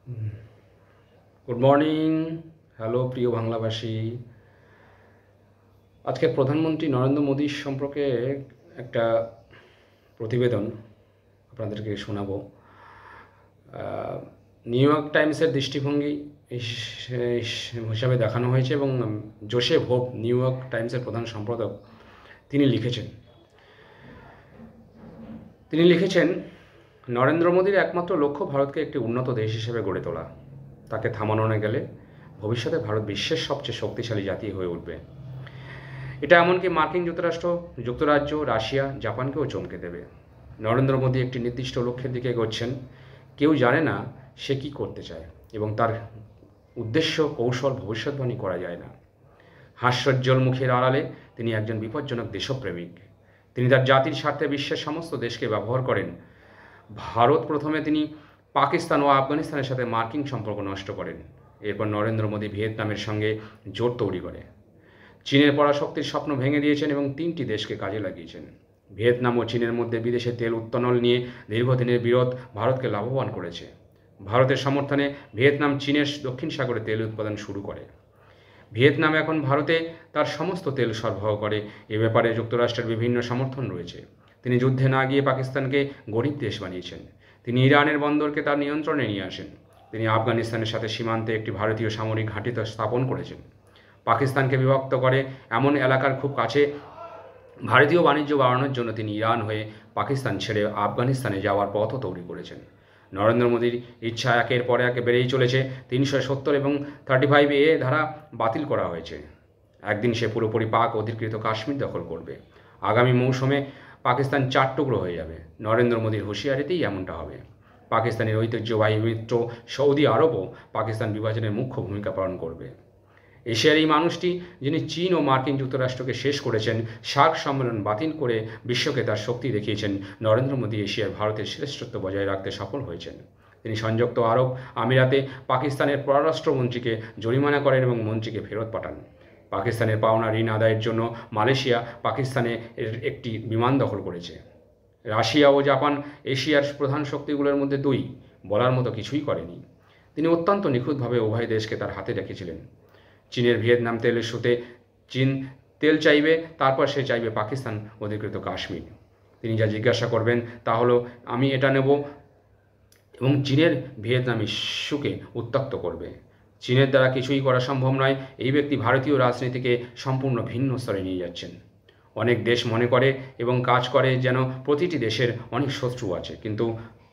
Good morning. Hello প্রিয় বাংলাভাষী। আজকে প্রধানমন্ত্রী নরেন্দ্র মোদীর সম্পর্কে একটা প্রতিবেদন আপনাদেরকে শোনাবো। নিউ ইয়র্ক টাইমসের দৃষ্টিভঙ্গি হিসাবে দেখানো হয়েছে এবং জোসেফ হোপ, নিউ ইয়র্ক টাইমসের প্রধান সম্পাদক, তিনি লিখেছেন নরেন্দ্র মোদীর একমাত্র লক্ষ্য ভারতকে একটি উন্নত দেশ হিসেবে গড়ে তোলা। তাকে থামানো না গেলে ভবিষ্যতে ভারত বিশ্বের সবচেয়ে শক্তিশালী জাতি হয়ে উঠবে। এটা এমনকি মার্কিন যুক্তরাজ্য, রাশিয়া, জাপানকেও চমকে দেবে। নরেন্দ্র মোদী একটি নির্দিষ্ট লক্ষ্যের দিকে এগোচ্ছেন। কেউ জানে না সে কী করতে চায় এবং তার উদ্দেশ্য কৌশল ভবিষ্যৎবাণী করা যায় না। হাস্যোজ্জ্বল মুখের আড়ালে তিনি একজন বিপজ্জনক দেশপ্রেমিক। তিনি তার জাতির স্বার্থে বিশ্বের সমস্ত দেশকে ব্যবহার করেন। ভারত প্রথমে তিনি পাকিস্তান ও আফগানিস্তানের সাথে মার্কিন সম্পর্ক নষ্ট করেন। এরপর নরেন্দ্র মোদী ভিয়েতনামের সঙ্গে জোট তৈরি করে চীনের পরাশক্তির স্বপ্ন ভেঙে দিয়েছেন এবং 3টি দেশকে কাজে লাগিয়েছেন। ভিয়েতনাম ও চীনের মধ্যে বিদেশে তেল উত্তোলন নিয়ে দীর্ঘদিনের বিরোধ ভারতকে লাভবান করেছে। ভারতের সমর্থনে ভিয়েতনাম চীনের দক্ষিণ সাগরে তেল উৎপাদন শুরু করে। ভিয়েতনাম এখন ভারতে তার সমস্ত তেল সরবরাহ করে। এ ব্যাপারে যুক্তরাষ্ট্রের বিভিন্ন সমর্থন রয়েছে। তিনি যুদ্ধে না গিয়ে পাকিস্তানকে গরিব দেশ বানিয়েছেন। তিনি ইরানের বন্দরকে তার নিয়ন্ত্রণে নিয়ে আসেন। তিনি আফগানিস্তানের সাথে সীমান্তে একটি ভারতীয় সামরিক ঘাঁটি স্থাপন করেছেন। পাকিস্তানকে বিভক্ত করে এমন এলাকার খুব কাছে ভারতীয় বাণিজ্য বাড়ানোর জন্য তিনি ইরান হয়ে পাকিস্তান ছেড়ে আফগানিস্তানে যাওয়ার পথও তৈরি করেছেন। নরেন্দ্র মোদীর ইচ্ছা একের পর এক বেড়েই চলেছে। 370 এবং 35A ধারা বাতিল করা হয়েছে। একদিন সে পুরোপুরি পাক অধিকৃত কাশ্মীর দখল করবে। আগামী মৌসুমে পাকিস্তান 4 টুকরো হয়ে যাবে। নরেন্দ্র মোদীর হুঁশিয়ারিতেই এমনটা হবে। পাকিস্তানের ঐতিহ্যবাহী মিত্র সৌদি আরবও পাকিস্তান বিভাজনের মুখ্য ভূমিকা পালন করবে। এশিয়ার এই মানুষটি, যিনি চীন ও মার্কিন যুক্তরাষ্ট্রকে শেষ করেছেন, সার্ক সম্মেলন বাতিল করে বিশ্বকে তার শক্তি দেখিয়েছেন, নরেন্দ্র মোদী এশিয়ার ভারতের শ্রেষ্ঠত্ব বজায় রাখতে সফল হয়েছেন। তিনি সংযুক্ত আরব আমিরাতে পাকিস্তানের পররাষ্ট্রমন্ত্রীকে জরিমানা করেন এবং মন্ত্রীকে ফেরত পাঠান। পাকিস্তানের পাওনা ঋণ আদায়ের জন্য মালয়েশিয়া পাকিস্তানের একটি বিমান দখল করেছে। রাশিয়া ও জাপান এশিয়ার প্রধান শক্তিগুলোর মধ্যে 2, বলার মতো কিছুই করেনি। তিনি অত্যন্ত নিখুঁতভাবে উভয় দেশকে তার হাতে রেখেছিলেন। চীনের ভিয়েতনাম তেল ইস্যুতে চীন তেল চাইবে, তারপর সে চাইবে পাকিস্তান অধিকৃত কাশ্মীর। তিনি যা জিজ্ঞাসা করবেন তা হলো, আমি এটা নেব, এবং চীনের ভিয়েতনাম ইস্যুকে উত্তক্ত করবে। চীনের দ্বারা কিছুই করা সম্ভব নয়। এই ব্যক্তি ভারতীয় রাজনীতিকে সম্পূর্ণ ভিন্ন স্তরে নিয়ে যাচ্ছেন। অনেক দেশ মনে করে এবং কাজ করে যেন প্রতিটি দেশের অনেক শত্রু আছে, কিন্তু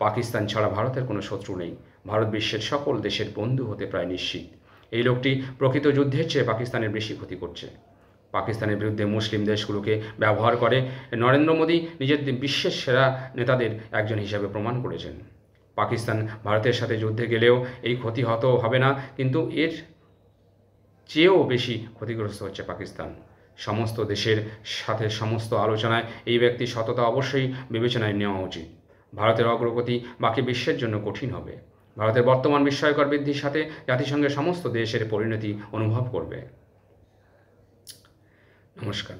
পাকিস্তান ছাড়া ভারতের কোনো শত্রু নেই। ভারত বিশ্বের সকল দেশের বন্ধু হতে প্রায় নিশ্চিত। এই লোকটি প্রকৃত যুদ্ধের চেয়ে পাকিস্তানের বেশি ক্ষতি করছে। পাকিস্তানের বিরুদ্ধে মুসলিম দেশগুলোকে ব্যবহার করে নরেন্দ্র মোদী নিজের বিশ্বের সেরা নেতাদের একজন হিসাবে প্রমাণ করেছেন। পাকিস্তান ভারতের সাথে যুদ্ধে গেলেও এই ক্ষতি হয়তো হবে না, কিন্তু এর চেয়েও বেশি ক্ষতিগ্রস্ত হচ্ছে পাকিস্তান। সমস্ত দেশের সাথে সমস্ত আলোচনায় এই ব্যক্তির সততা অবশ্যই বিবেচনায় নেওয়া উচিত। ভারতের অগ্রগতি বাকি বিশ্বের জন্য কঠিন হবে। ভারতের বর্তমান বিস্ময়কর বৃদ্ধির সাথে জাতিসংঘের সমস্ত দেশের পরিণতি অনুভব করবে। নমস্কার।